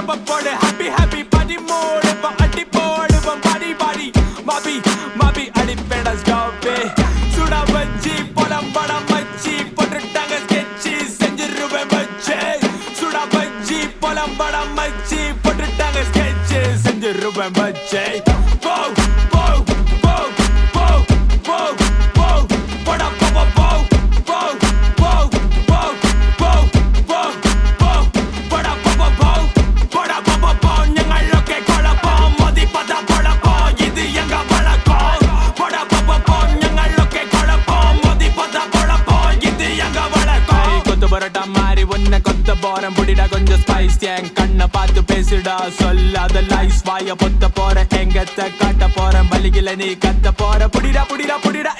போடு happy happy party mode இப்ப அடி போடுவோம் பாடி பாடி மாபி மாபி அடிப்பேடா ஸ்டாப் சுடா வச்சி படம் படம் வச்சி போட்டுட்டாங்க sketch செஞ்சிருவேன் வச்சி சுடா வச்சி படம் படம் வச்சி போட்டுட்டாங்க sketch செஞ்சிருவேன் வச்சி போ போ போ போ போ போ போடா போ போ போ போ போ போ போ போ போடா போ போ போடா போ போ ഞങ്ങളൊക്കെ കൊളപ്പം മതിപ്പത പൊളപ്പം ഇത് എങ്ക വഴക്കം പോടാ പോ പോ ഞങ്ങളൊക്കെ കൊളപ്പം മതിപ്പത പൊളപ്പം ഇത് എങ്ക വഴക്കം கொத்து பரோட்டா மாதிரி உன்னை கொத்த போறேன் புடிடா கொஞ்சம் ஸ்பைஸ் என் கண்ணை பார்த்து பேசுடா சொல்லாத லைஸ் வாய பொத்த போறேன் எங்கத்த காட்ட போறேன் வலிகளை நீ கத்த போற புடிடா புடிடா புடிடா